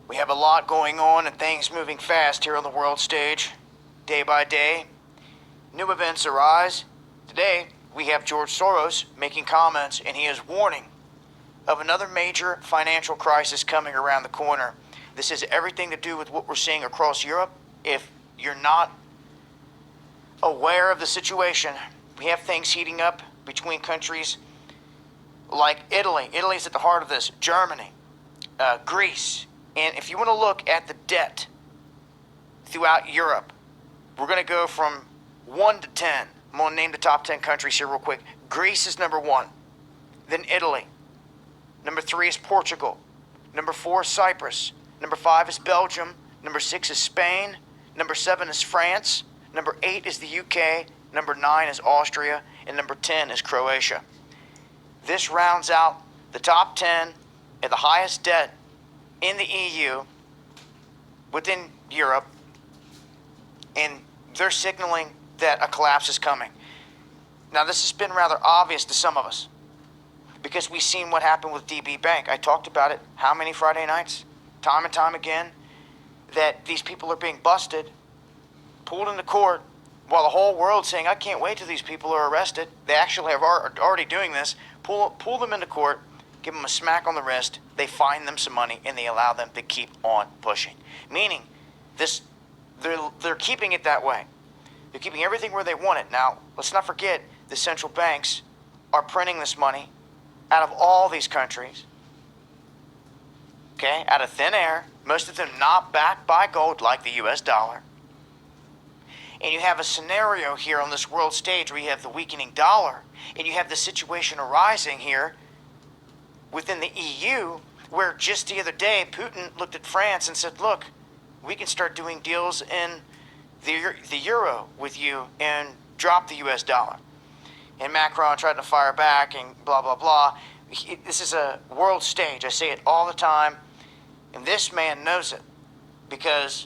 We have a lot going on and things moving fast here on the world stage. Day by day, new events arise. Today, we have George Soros making comments, and he is warning of another major financial crisis coming around the corner. This has everything to do with what we're seeing across Europe. If you're not aware of the situation, we have things heating up between countries like Italy. Italy's at the heart of this. Germany, Greece. And if you want to look at the debt throughout Europe, we're going to go from 1 to 10. I'm going to name the top 10 countries here real quick. Greece is number 1. Then Italy. Number 3 is Portugal. Number 4 is Cyprus. Number 5 is Belgium. Number 6 is Spain. Number 7 is France. Number 8 is the UK. Number 9 is Austria. And number 10 is Croatia. This rounds out the top 10 at the highest debt in the EU within Europe, and they're signaling that a collapse is coming. Now, this has been rather obvious to some of us because we've seen what happened with DB Bank. I talked about it how many Friday nights? Time and time again, that these people are being busted, pulled into court, while the whole world's saying, I can't wait till these people are arrested. They actually are already doing this. Pull them into court, give them a smack on the wrist, they fine them some money, and they allow them to keep on pushing. Meaning, they're keeping it that way. They're keeping everything where they want it. Now, let's not forget, the central banks are printing this money out of all these countries, okay, out of thin air, most of them not backed by gold like the US dollar. And you have a scenario here on this world stage where you have the weakening dollar, and you have the situation arising here within the EU, where just the other day, Putin looked at France and said, look, we can start doing deals in the euro with you and drop the US dollar. And Macron tried to fire back and blah, blah, blah. This is a world stage. I say it all the time. And this man knows it because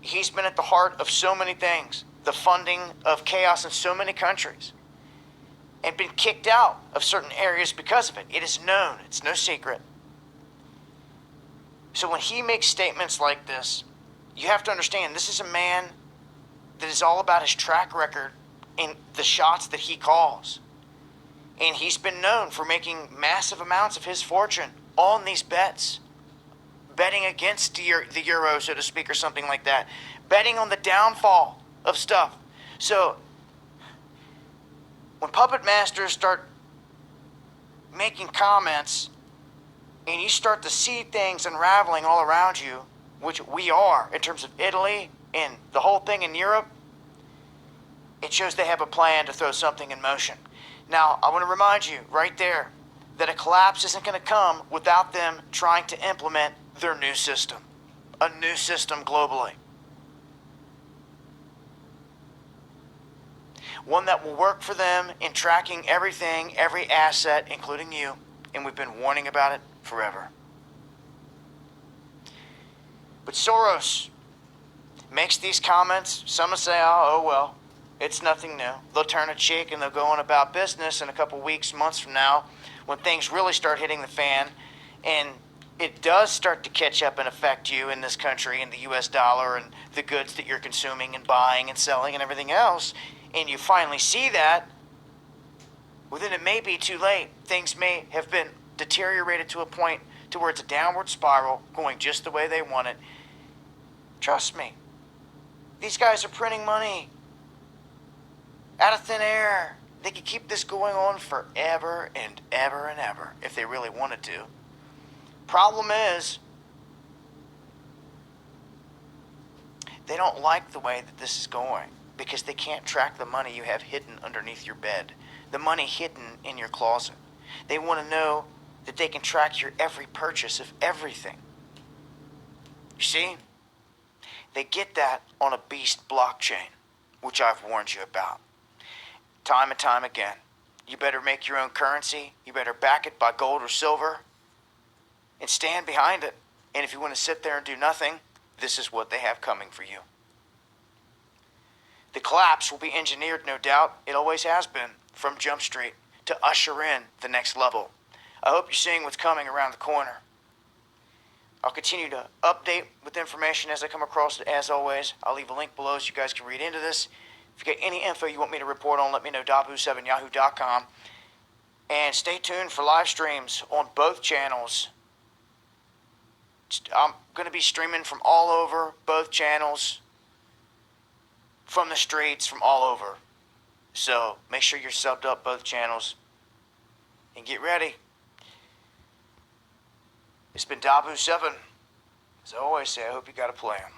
he's been at the heart of so many things, the funding of chaos in so many countries, and been kicked out of certain areas because of it. It is known. It's no secret. So when he makes statements like this, you have to understand this is a man that is all about his track record and the shots that he calls. And he's been known for making massive amounts of his fortune on these bets. Betting against the euro, so to speak, or something like that. Betting on the downfall of stuff. So when puppet masters start making comments and you start to see things unraveling all around you, which we are in terms of Italy and the whole thing in Europe, it shows they have a plan to throw something in motion. Now, I want to remind you right there that a collapse isn't going to come without them trying to implement their new system, a new system globally. One that will work for them in tracking everything, every asset, including you. And we've been warning about it forever. But Soros makes these comments. Some will say, oh well, it's nothing new. They'll turn a cheek and they'll go on about business in a couple weeks, months from now, when things really start hitting the fan and it does start to catch up and affect you in this country and the US dollar and the goods that you're consuming and buying and selling and everything else. And you finally see that, well, then it may be too late. Things may have been deteriorated to a point to where it's a downward spiral going just the way they want it. Trust me, these guys are printing money out of thin air. They could keep this going on forever and ever and ever if they really wanted to. Problem is, they don't like the way that this is going because they can't track the money you have hidden underneath your bed, the money hidden in your closet. They want to know that they can track your every purchase of everything. You see? They get that on a beast blockchain, which I've warned you about. Time and time again. You better make your own currency. You better back it by gold or silver and stand behind it. And if you want to sit there and do nothing, this is what they have coming for you. The collapse will be engineered, no doubt. It always has been, from Jump Street, to usher in the next level. I hope you're seeing what's coming around the corner. I'll continue to update with information as I come across it, as always. I'll leave a link below so you guys can read into this. If you get any info you want me to report on, let me know, dabu7yahoo.com. And stay tuned for live streams on both channels. I'm going to be streaming from all over, both channels, from the streets, from all over. So make sure you're subbed up both channels and get ready. It's been Dabu7. As I always say, I hope you got a plan.